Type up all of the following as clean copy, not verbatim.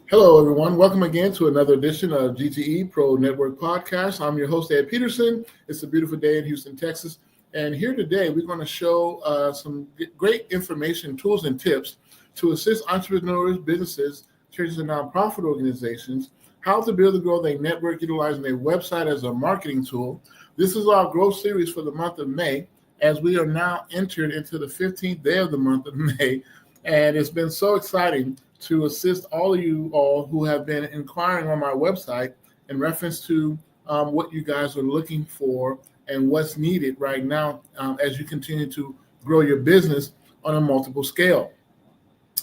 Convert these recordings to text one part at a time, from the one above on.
Hello, everyone. Welcome again to another edition of G.T.E Pro Network Podcast. I'm your host, Ed Peterson. It's a beautiful day in Houston, Texas. And here today, we're going to show some great information, tools, and tips to assist entrepreneurs, businesses, churches, and nonprofit organizations how to build and grow their network utilizing their website as a marketing tool. This is our growth series for the month of May, as we are now entered into the 15th day of the month of May. And it's been so exciting to assist all of you all who have been inquiring on my website in reference to what you guys are looking for and what's needed right now as you continue to grow your business on a multiple scale.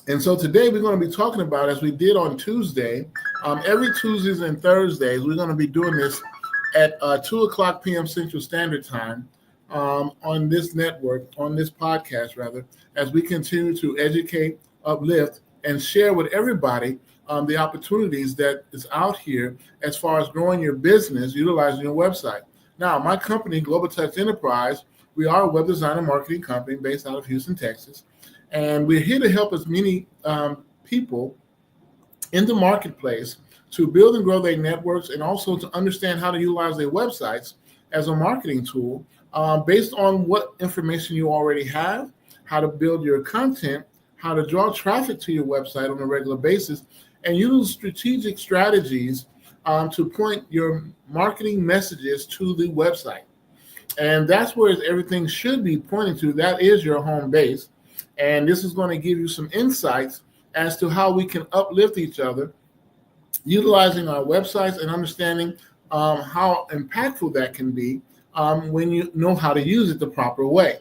And so today we're going to be talking about, as we did on Tuesday, every Tuesdays and Thursdays, we're going to be doing this at 2 o'clock p.m. Central Standard Time on this network, on this podcast rather, as we continue to educate, uplift, and share with everybody the opportunities that is out here as far as growing your business, utilizing your website. Now, my company, Global Touch Enterprise, we are a web design and marketing company based out of Houston, Texas, and we're here to help as many people in the marketplace to build and grow their networks and also to understand how to utilize their websites as a marketing tool based on what information you already have, how to build your content, how to draw traffic to your website on a regular basis, and use strategic strategies to point your marketing messages to the website. And that's where everything should be pointing to. That is your home base. And this is going to give you some insights as to how we can uplift each other, utilizing our websites and understanding how impactful that can be when you know how to use it the proper way.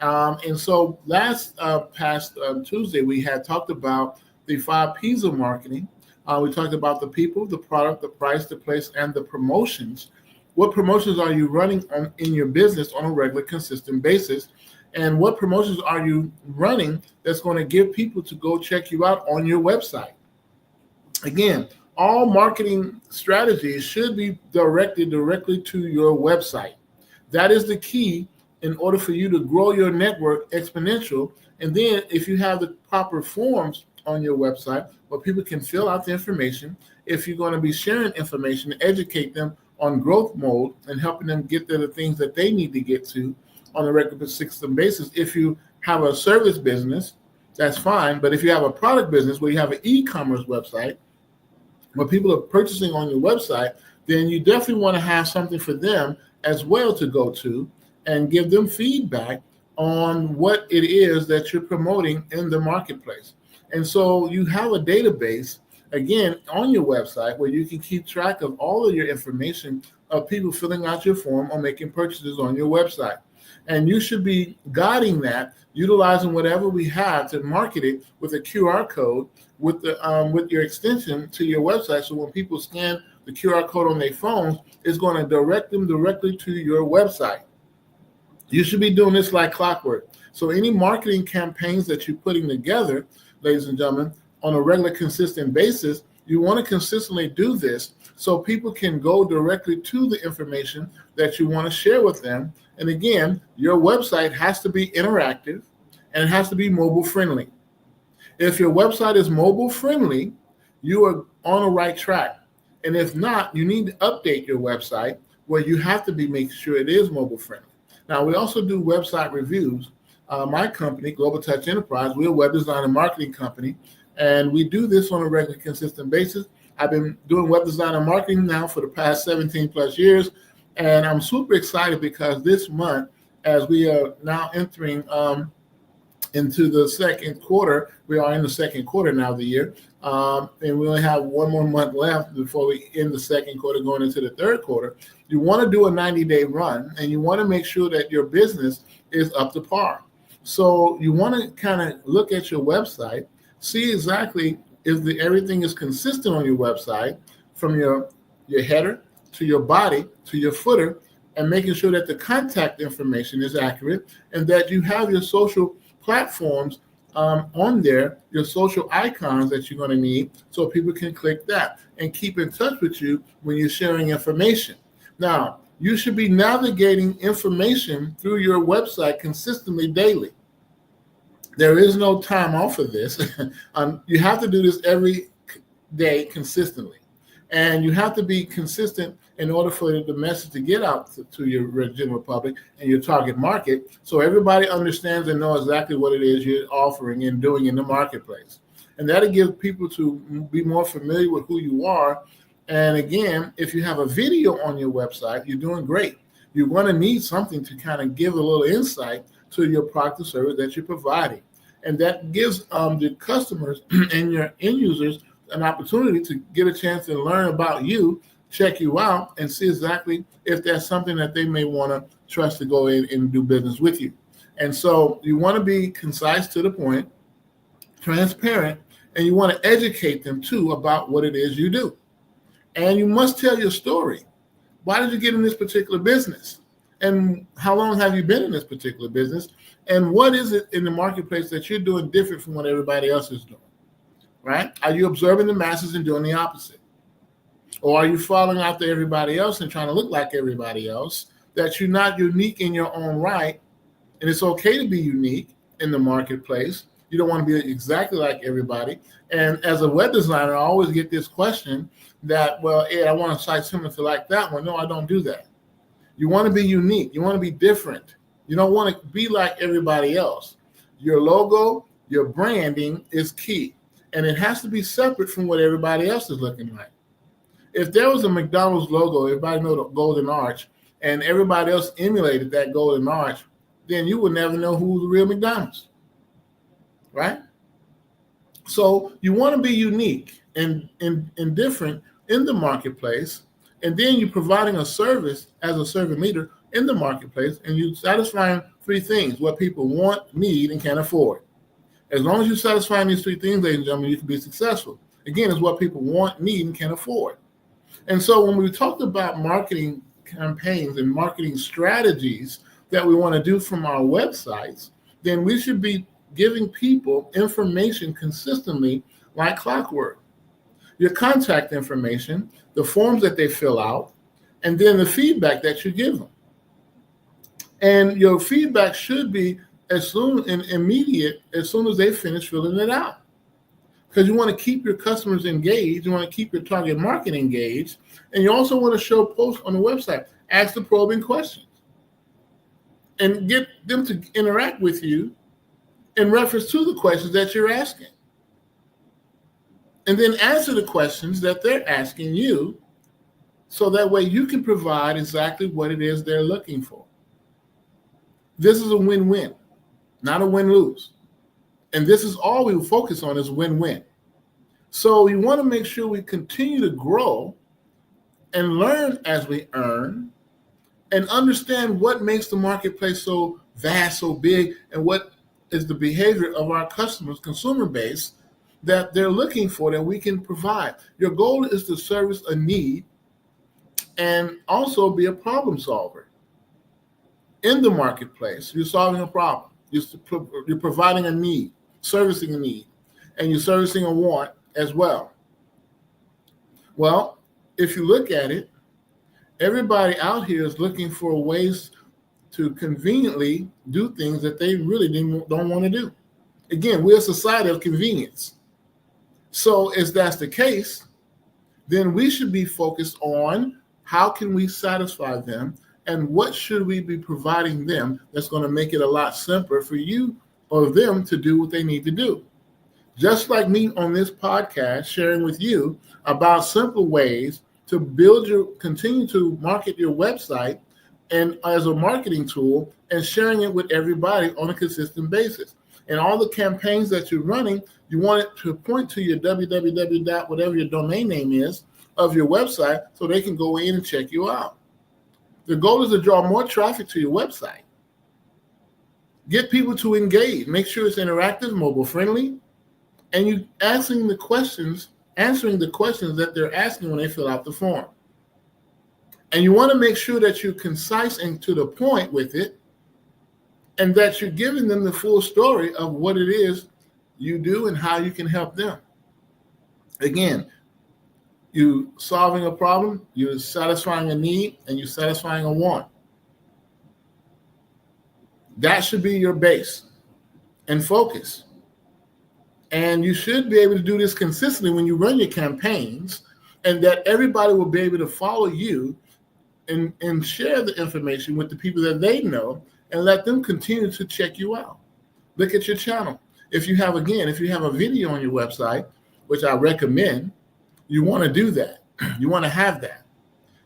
And so past Tuesday, we had talked about the 5 P's of marketing. We talked about the people, the product, the price, the place, and the promotions. What promotions are you running in your business on a regular, consistent basis? And what promotions are you running that's going to get people to go check you out on your website? Again, all marketing strategies should be directed directly to your website. That is the key in order for you to grow your network exponential. And then if you have the proper forms on your website where people can fill out the information, if you're going to be sharing information to educate them on growth mode and helping them get to the things that they need to get to on a regular consistent basis. If you have a service business, that's fine. But if you have a product business where you have an e-commerce website where people are purchasing on your website, then you definitely want to have something for them as well to go to and give them feedback on what it is that you're promoting in the marketplace. And so you have a database, again, on your website where you can keep track of all of your information of people filling out your form or making purchases on your website. And you should be guiding that, utilizing whatever we have to market it with a QR code with your extension to your website. So when people scan the QR code on their phones, it's going to direct them directly to your website. You should be doing this like clockwork. So any marketing campaigns that you're putting together, ladies and gentlemen, on a regular, consistent basis, you want to consistently do this so people can go directly to the information that you want to share with them. And again, your website has to be interactive and it has to be mobile friendly. If your website is mobile friendly, you are on the right track. And if not, you need to update your website where you have to make sure it is mobile friendly. Now, we also do website reviews. My company, Global Touch Enterprise, we're a web design and marketing company, and we do this on a regular, consistent basis. I've been doing web design and marketing now for the past 17 plus years, and I'm super excited because this month, as we are now entering into the second quarter, we are in the second quarter now of the year, and we only have one more month left before we end the second quarter going into the third quarter. You want to do a 90-day run, and you want to make sure that your business is up to par. So you want to kind of look at your website, see exactly if everything is consistent on your website, from your header to your body to your footer, and making sure that the contact information is accurate and that you have your social platforms on there, your social icons that you're going to need so people can click that and keep in touch with you when you're sharing information. Now, you should be navigating information through your website consistently daily. There is no time off of this. You have to do this every day consistently. And you have to be consistent in order for the message to get out to your general public and your target market, so everybody understands and knows exactly what it is you're offering and doing in the marketplace. And that'll give people to be more familiar with who you are. And again, if you have a video on your website, you're doing great. You're going to need something to kind of give a little insight to your product or service that you're providing. And that gives the customers and your end users an opportunity to get a chance to learn about you, check you out, and see exactly if that's something that they may want to trust to go in and do business with you. And so you want to be concise, to the point, transparent, and you want to educate them too about what it is you do. And you must tell your story. Why did you get in this particular business? And how long have you been in this particular business? And what is it in the marketplace that you're doing different from what everybody else is doing? Right? Are you observing the masses and doing the opposite? Or are you following after everybody else and trying to look like everybody else, that you're not unique in your own right? And it's okay to be unique in the marketplace. You don't want to be exactly like everybody. And as a web designer, I always get this question that, well, Ed, I want a site similar to like that one. No, I don't do that. You want to be unique. You want to be different. You don't want to be like everybody else. Your logo, your branding is key. And it has to be separate from what everybody else is looking like. If there was a McDonald's logo, everybody know the golden arch, and everybody else emulated that golden arch, then you would never know who was the real McDonald's, right? So you want to be unique and different in the marketplace, and then you're providing a service as a servant leader in the marketplace, and you're satisfying three things: what people want, need, and can afford. As long as you're satisfying these three things, ladies and gentlemen, you can be successful. Again, it's what people want, need, and can afford. And so when we talk about marketing campaigns and marketing strategies that we want to do from our websites, then we should be giving people information consistently like clockwork. Your contact information, the forms that they fill out, and then the feedback that you give them. And your feedback should be as soon and immediate as soon as they finish filling it out. Because you want to keep your customers engaged, you want to keep your target market engaged, and you also want to show posts on the website. Ask the probing questions and get them to interact with you in reference to the questions that you're asking. And then answer the questions that they're asking you, so that way you can provide exactly what it is they're looking for. This is a win-win, not a win-lose. And this is all we focus on, is win-win. So we want to make sure we continue to grow and learn as we earn, and understand what makes the marketplace so vast, so big, and what is the behavior of our customers, consumer base, that they're looking for, that we can provide. Your goal is to service a need and also be a problem solver in the marketplace. You're solving a problem. You're providing a need, servicing a need, and you're servicing a want as well. Well, if you look at it, everybody out here is looking for ways to conveniently do things that they really don't want to do. Again, we're a society of convenience. So if that's the case, then we should be focused on how can we satisfy them, and what should we be providing them that's going to make it a lot simpler for you or them to do what they need to do. Just like me on this podcast, sharing with you about simple ways to continue to market your website and as a marketing tool, and sharing it with everybody on a consistent basis. And all the campaigns that you're running, you want it to point to your www. Whatever your domain name is of your website, so they can go in and check you out. The goal is to draw more traffic to your website. Get people to engage. Make sure it's interactive, mobile friendly, and you answering the questions that they're asking when they fill out the form. And you want to make sure that you're concise and to the point with it, and that you're giving them the full story of what it is you do and how you can help them. Again, you solving a problem, you're satisfying a need, and you're satisfying a want. That should be your base and focus. And you should be able to do this consistently when you run your campaigns, and that everybody will be able to follow you and share the information with the people that they know, and let them continue to check you out. Look at your channel. If you have a video on your website, which I recommend, you want to do that. You want to have that.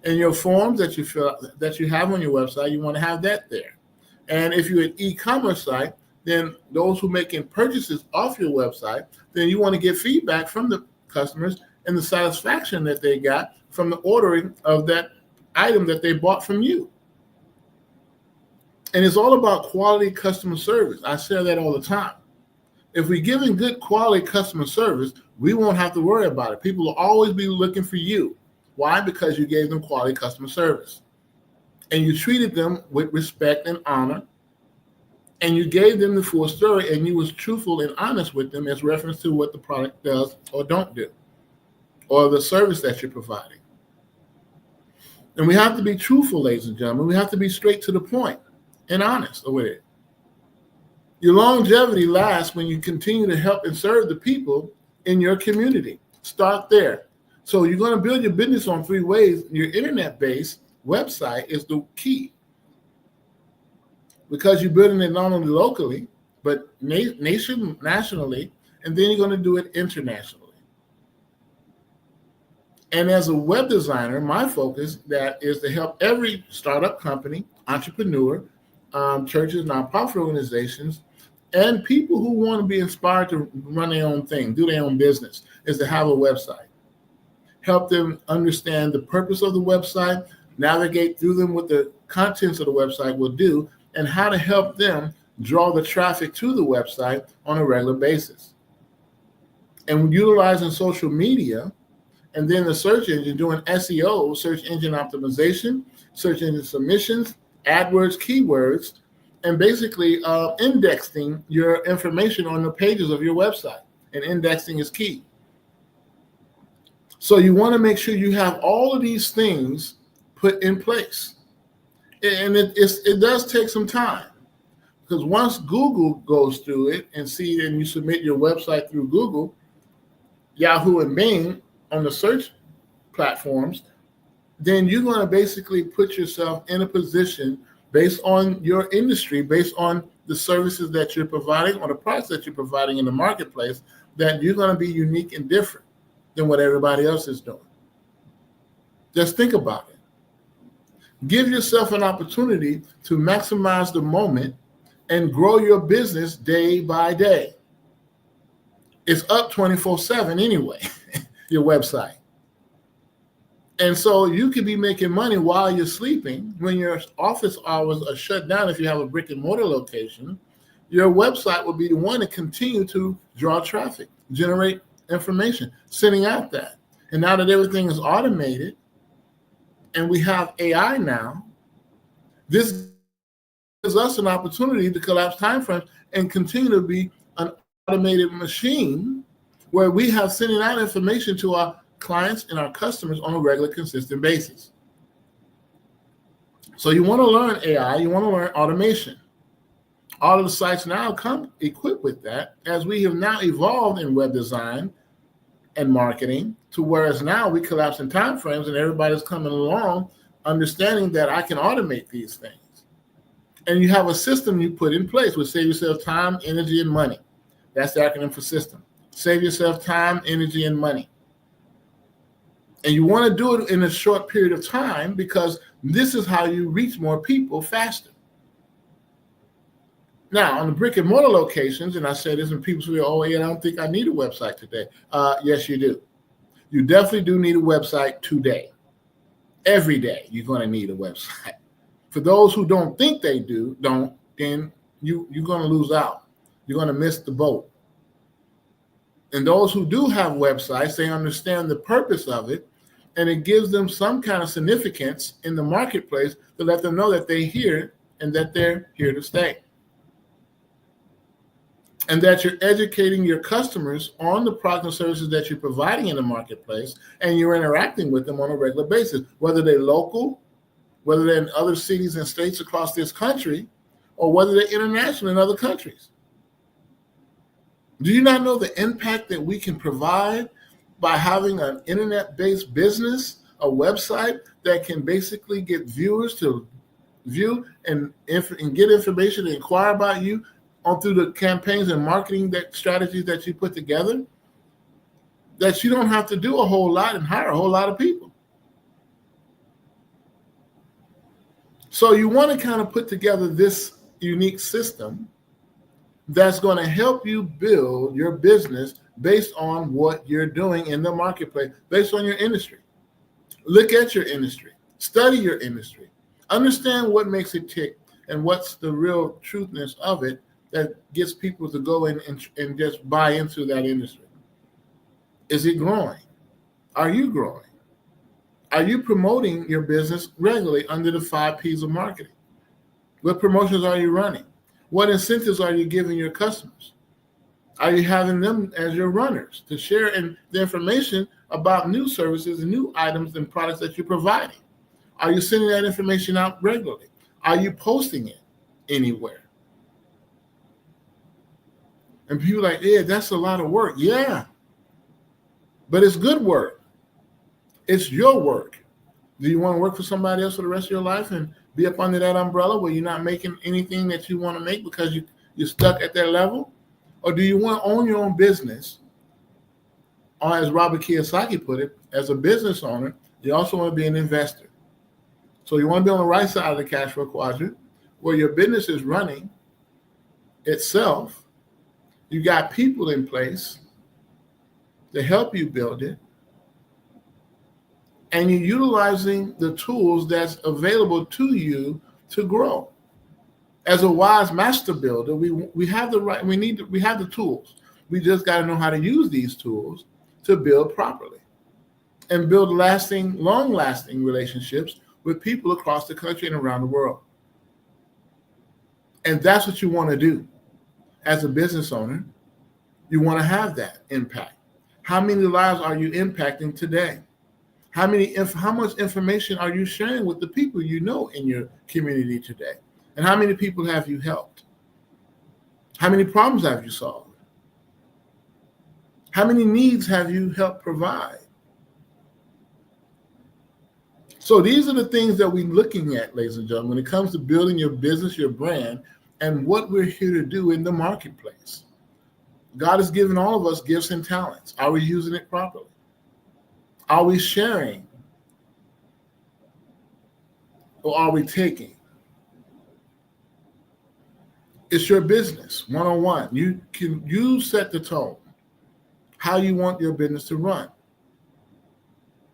And your forms that you fill that you have on your website, you want to have that there. And if you're an e-commerce site, then those who making purchases off your website, then you want to get feedback from the customers and the satisfaction that they got from the ordering of that item that they bought from you. And it's all about quality customer service. I share that all the time. If we're giving good quality customer service, we won't have to worry about it. People will always be looking for you. Why? Because you gave them quality customer service. And you treated them with respect and honor. And you gave them the full story, and you was truthful and honest with them as reference to what the product does or don't do, or the service that you're providing. And we have to be truthful, ladies and gentlemen. We have to be straight to the point and honest with it. Your longevity lasts when you continue to help and serve the people in your community. Start there. So you're going to build your business on 3 ways. Your internet-based website is the key, because you're building it not only locally, but nationally, and then you're going to do it internationally. And as a web designer, my focus that is to help every startup company, entrepreneur, churches, nonprofit organizations, and people who want to be inspired to run their own thing, do their own business, is to have a website. Help them understand the purpose of the website, navigate through them what the contents of the website will do, and how to help them draw the traffic to the website on a regular basis. And utilizing social media, and then the search engine, doing SEO, search engine optimization, search engine submissions, AdWords keywords, and basically indexing your information on the pages of your website. And indexing is key. So you want to make sure you have all of these things put in place. And it does take some time, because once Google goes through it and you submit your website through Google, Yahoo, and Bing on the search platforms, then you're going to basically put yourself in a position based on your industry, based on the services that you're providing or the products that you're providing in the marketplace, that you're going to be unique and different than what everybody else is doing. Just think about it. Give yourself an opportunity to maximize the moment and grow your business day by day. It's up 24/7 anyway, your website. And so you could be making money while you're sleeping. When your office hours are shut down, if you have a brick and mortar location, your website will be the one to continue to draw traffic, generate information, sending out that. And now that everything is automated, and we have AI now, this gives us an opportunity to collapse timeframes and continue to be an automated machine where we have sending out information to our clients and our customers on a regular, consistent basis. So you want to learn AI, you want to learn automation. All of the sites now come equipped with that, as we have now evolved in web design and marketing, to whereas now we collapse in time frames and everybody's coming along understanding that I can automate these things. And you have a system you put in place which save yourself time, energy, and money. That's the acronym for system. Save yourself time, energy, and money. And you want to do it in a short period of time, because this is how you reach more people faster. Now, on the brick and mortar locations, and I say this, and people say, oh, yeah, I don't think I need a website today. Yes, you do. You definitely do need a website today. Every day, you're going to need a website. For those who don't think they don't, then you're going to lose out. You're going to miss the boat. And those who do have websites, they understand the purpose of it, and it gives them some kind of significance in the marketplace to let them know that they're here and that they're here to stay. And that you're educating your customers on the products and services that you're providing in the marketplace, and you're interacting with them on a regular basis, whether they're local, whether they're in other cities and states across this country, or whether they're international in other countries. Do you not know the impact that we can provide by having an internet-based business, a website that can basically get viewers to view and get information and inquire about you on through the campaigns and marketing strategies that you put together, that you don't have to do a whole lot and hire a whole lot of people. So you want to kind of put together this unique system that's going to help you build your business based on what you're doing in the marketplace, based on your industry. Look at your industry, study your industry, understand what makes it tick and what's the real truthness of it that gets people to go in and just buy into that industry. Is it growing? Are you growing? Are you promoting your business regularly under the 5 P's of marketing? What promotions are you running? What incentives are you giving your customers? Are you having them as your runners to share the information about new services and new items and products that you're providing? Are you sending that information out regularly? Are you posting it anywhere? And people are like, yeah, that's a lot of work. Yeah, but it's good work. It's your work. Do you want to work for somebody else for the rest of your life and be up under that umbrella where you're not making anything that you want to make because you're stuck at that level? Or do you want to own your own business? Or as Robert Kiyosaki put it, as a business owner, you also want to be an investor. So you want to be on the right side of the cash flow quadrant where your business is running itself. You got people in place to help you build it. And you're utilizing the tools that's available to you to grow. As a wise master builder, we have the tools. We just got to know how to use these tools to build properly and build long-lasting relationships with people across the country and around the world. And that's what you want to do as a business owner. You want to have that impact. How many lives are you impacting today? How much information are you sharing with the people you know in your community today? And how many people have you helped? How many problems have you solved? How many needs have you helped provide? So these are the things that we're looking at, ladies and gentlemen, when it comes to building your business, your brand, and what we're here to do in the marketplace. God has given all of us gifts and talents. Are we using it properly? Are we sharing? Or are we taking? It's your business, one-on-one. You set the tone, how you want your business to run.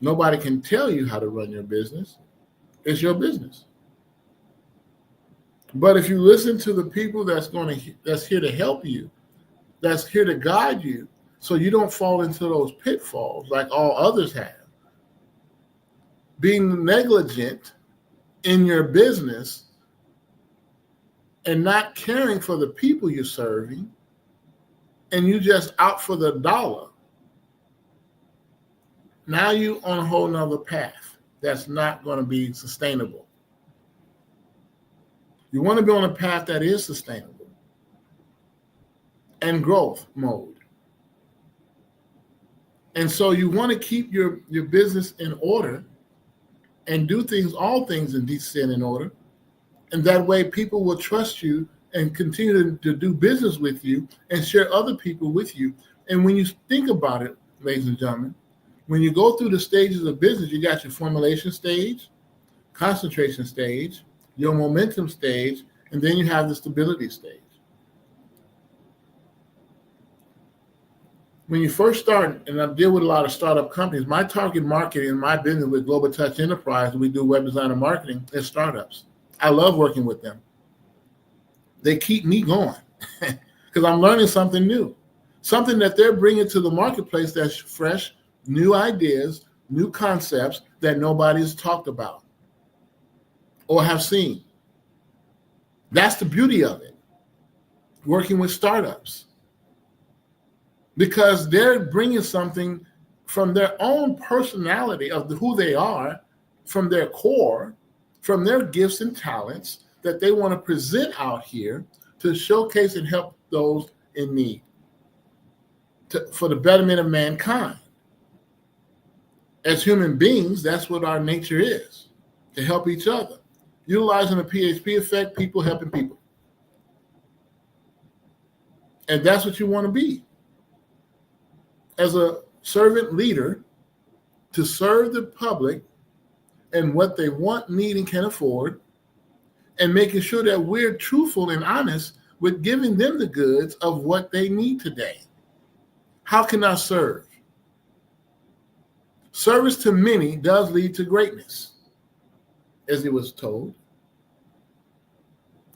Nobody can tell you how to run your business. It's your business. But if you listen to the people that's here to help you, that's here to guide you, so you don't fall into those pitfalls like all others have, being negligent in your business and not caring for the people you're serving, and you just out for the dollar, now you on a whole nother path that's not going to be sustainable. You want to be on a path that is sustainable and growth mode. And so you want to keep your business in order and do all things in decent and order. And that way people will trust you and continue to do business with you and share other people with you. And when you think about it, ladies and gentlemen, when you go through the stages of business, you got your formulation stage, concentration stage, your momentum stage, and then you have the stability stage. When you first start, and I deal with a lot of startup companies, my target market in my business with Global Touch Enterprise, we do web design and marketing, is startups. I love working with them. They keep me going because I'm learning something new, something that they're bringing to the marketplace that's fresh, new ideas, new concepts that nobody's talked about or have seen. That's the beauty of it, working with startups. Because they're bringing something from their own personality of who they are, from their core, from their gifts and talents that they want to present out here to showcase and help those in need. for the betterment of mankind. As human beings, that's what our nature is, to help each other. Utilizing the PHP effect, people helping people. And that's what you want to be. As a servant leader, to serve the public and what they want, need, and can afford, and making sure that we're truthful and honest with giving them the goods of what they need today. How can I serve? Service to many does lead to greatness, as it was told.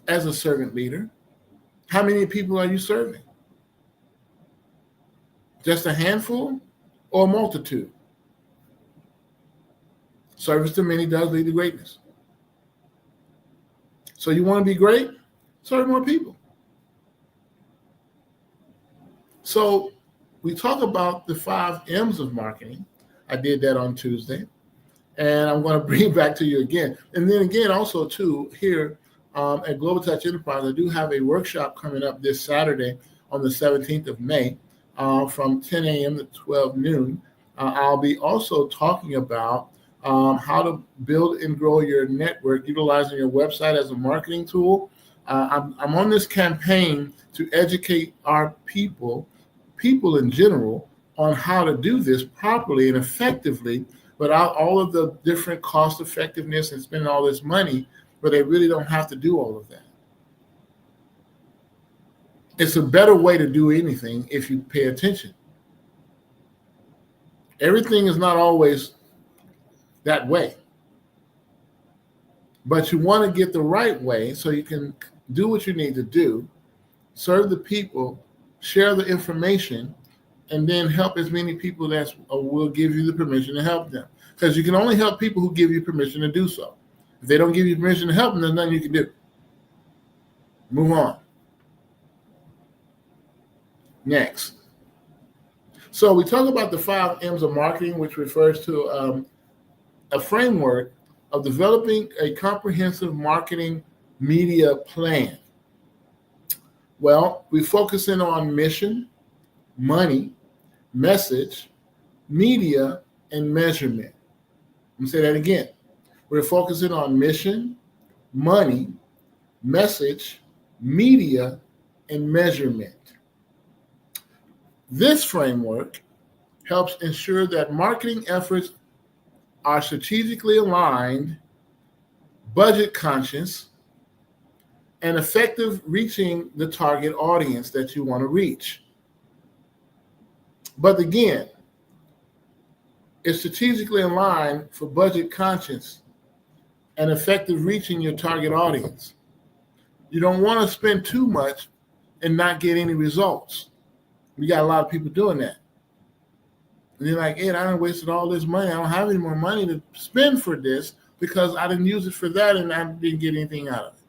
As a servant leader, how many people are you serving? Just a handful or a multitude? Service to many does lead to greatness. So you want to be great? Serve more people. So we talk about the 5 M's of marketing. I did that on Tuesday, and I'm going to bring it back to you again. And then again, also too, here at Global Touch Enterprise, I do have a workshop coming up this Saturday on the 17th of May from 10 a.m. to 12 noon. I'll be also talking about how to build and grow your network utilizing your website as a marketing tool. I'm on this campaign to educate our people in general, on how to do this properly and effectively without all of the different cost effectiveness and spending all this money, but they really don't have to do all of that. It's a better way to do anything if you pay attention. Everything is not always that way, but you want to get the right way so you can do what you need to do, serve the people, share the information, and then help as many people that will give you the permission to help them. Because you can only help people who give you permission to do so. If they don't give you permission to help them, there's nothing you can do. Move on. Next. So we talk about the 5 M's of marketing, which refers to a framework of developing a comprehensive marketing media plan. Well, we focus in on mission, money, message, media, and measurement. Let me say that again. We're focusing on mission, money, message, media, and measurement. This framework helps ensure that marketing efforts are strategically aligned, budget conscious, and effective, reaching the target audience that you want to reach. But again, it's strategically aligned for budget conscious and effective, reaching your target audience. You don't want to spend too much and not get any results. We got a lot of people doing that. And they're like, Ed, I done wasted all this money. I don't have any more money to spend for this because I didn't use it for that and I didn't get anything out of it.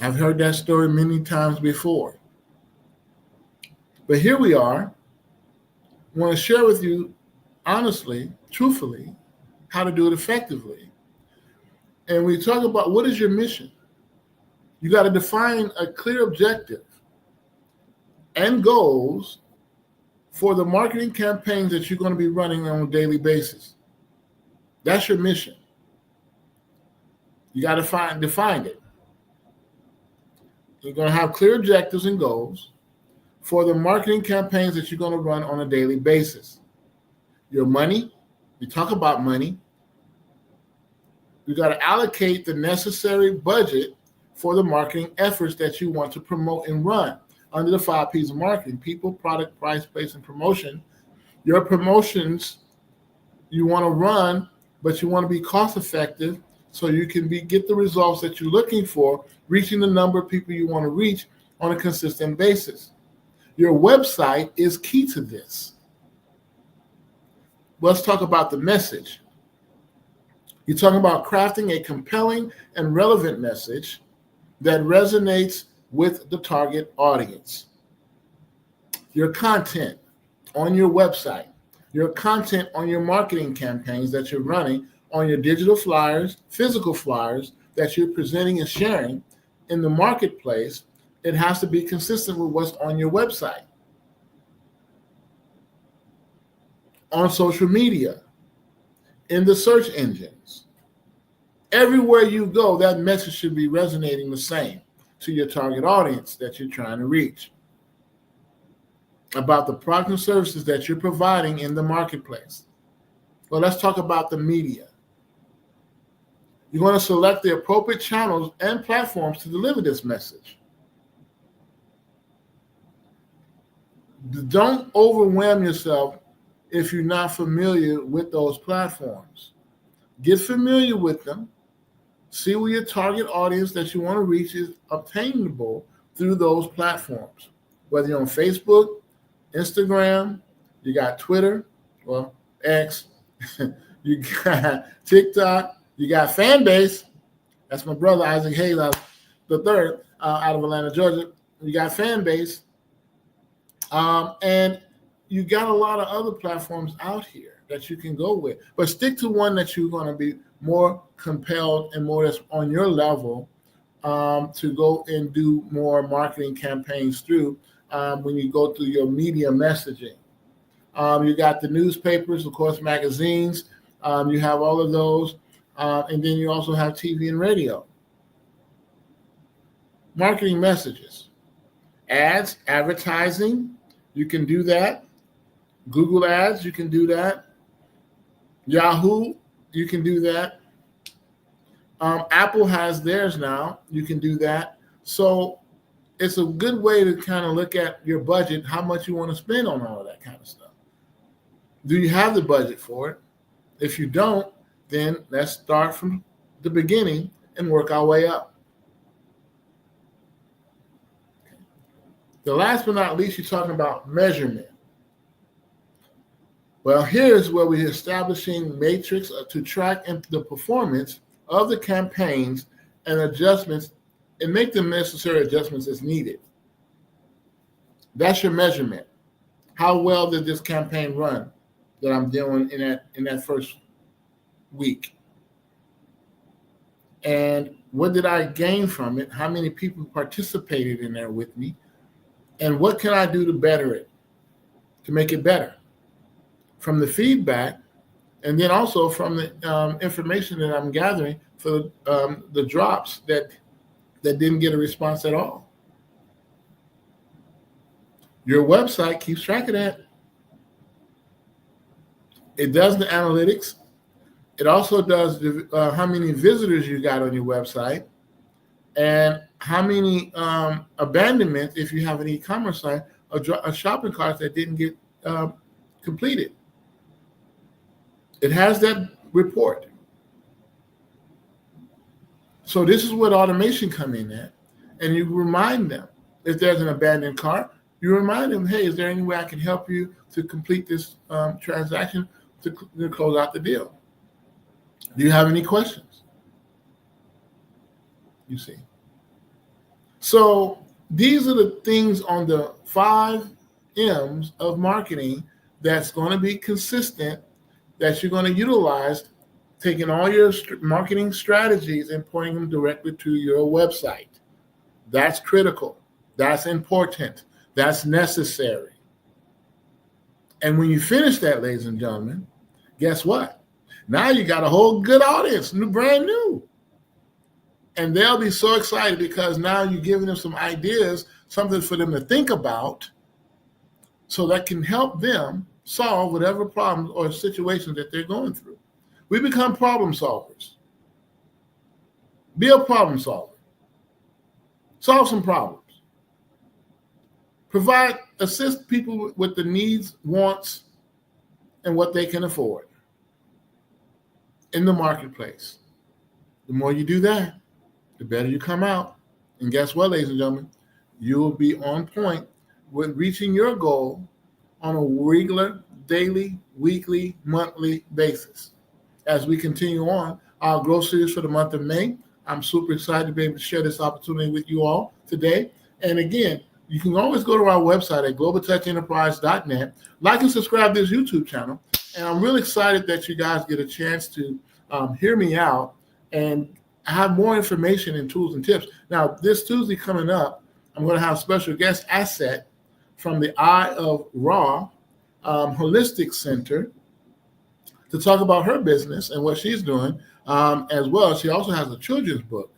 I've heard that story many times before. But here we are. I want to share with you honestly, truthfully, how to do it effectively. And we talk about, what is your mission? You got to define a clear objective and goals for the marketing campaigns that you're going to be running on a daily basis. That's your mission. You got to define it. You're going to have clear objectives and goals for the marketing campaigns that you're going to run on a daily basis. Your money, we talk about money. You got to allocate the necessary budget for the marketing efforts that you want to promote and run under the 5 P's of marketing: people, product, price, place, and promotion. Your promotions you want to run, but you want to be cost effective so you can get the results that you're looking for, reaching the number of people you want to reach on a consistent basis. Your website is key to this. Let's talk about the message. You're talking about crafting a compelling and relevant message that resonates with the target audience. Your content on your website, your content on your marketing campaigns that you're running, on your digital flyers, physical flyers that you're presenting and sharing in the marketplace, It has to be consistent with what's on your website, on social media, in the search engines. Everywhere you go, that message should be resonating the same to your target audience that you're trying to reach about the products and services that you're providing in the marketplace. Well, let's talk about the media. You're going to select the appropriate channels and platforms to deliver this message. Don't overwhelm yourself if you're not familiar with those platforms. Get familiar with them. See where your target audience that you want to reach is obtainable through those platforms. Whether you're on Facebook, Instagram, you got Twitter, well, X, you got TikTok, you got Fanbase. That's my brother, Isaac Hayes, the third, out of Atlanta, Georgia. You got Fanbase. And you got a lot of other platforms out here that you can go with. But stick to one that you're going to be more compelled and more that's on your level to go and do more marketing campaigns through when you go through your media messaging. You got the newspapers, of course, magazines. You have all of those. And then you also have TV and radio. Marketing messages. Ads, advertising, you can do that. Google Ads, you can do that. Yahoo, you can do that. Apple has theirs now. You can do that. So it's a good way to kind of look at your budget, how much you want to spend on all of that kind of stuff. Do you have the budget for it? If you don't, then let's start from the beginning and work our way up. The last but not least, you're talking about measurement. Well, here's where we're establishing matrix to track the performance of the campaigns and adjustments and make the necessary adjustments as needed. That's your measurement. How well did this campaign run that I'm doing in that first week? And what did I gain from it? How many people participated in there with me? And what can I do to better it, to make it better? From the feedback, and then also from the information that I'm gathering for the drops that didn't get a response at all. Your website keeps track of that. It does the analytics. It also does how many visitors you got on your website and how many abandonments, if you have an e-commerce site, or shopping carts that didn't get completed. It has that report. So this is what automation come in at. And you remind them, if there's an abandoned cart, you remind them, hey, is there any way I can help you to complete this transaction to close out the deal? Do you have any questions? You see. So these are the things on the 5 M's of marketing that's going to be consistent, that you're going to utilize, taking all your marketing strategies and pointing them directly to your website. That's critical. That's important. That's necessary. And when you finish that, ladies and gentlemen, guess what? Now you got a whole good audience, brand new. And they'll be so excited because now you're giving them some ideas, something for them to think about, so that can help them solve whatever problems or situations that they're going through. We become problem solvers. Be a problem solver. Solve some problems. Assist people with the needs, wants, and what they can afford in the marketplace. The more you do that, the better you come out. And guess what, ladies and gentlemen? You will be on point with reaching your goal on a regular, daily, weekly, monthly basis. As we continue on our growth series for the month of May, I'm super excited to be able to share this opportunity with you all today. And again, you can always go to our website at globaltechenterprise.net, like and subscribe to this YouTube channel. And I'm really excited that you guys get a chance to hear me out and have more information and tools and tips. Now, this Tuesday coming up, I'm going to have special guest Asset from the Eye of Ra Holistic Center to talk about her business and what she's doing as well. She also has a children's book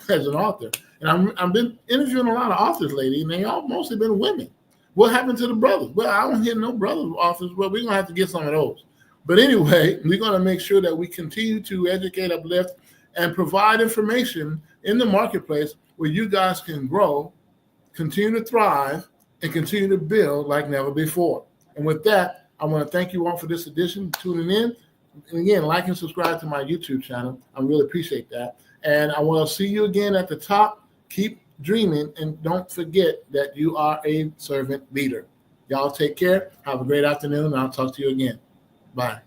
as an author. And I've been interviewing a lot of authors lately, and they all mostly been women. What happened to the brothers? Well, I don't hear no brothers authors, but we're going to have to get some of those. But anyway, we're going to make sure that we continue to educate, uplift, and provide information in the marketplace where you guys can grow, continue to thrive, and continue to build like never before. And with that, I want to thank you all for this edition, tuning in. And again, like and subscribe to my YouTube channel. I really appreciate that. And I will see you again at the top. Keep dreaming, and don't forget that you are a servant leader. Y'all take care. Have a great afternoon, and I'll talk to you again. Bye.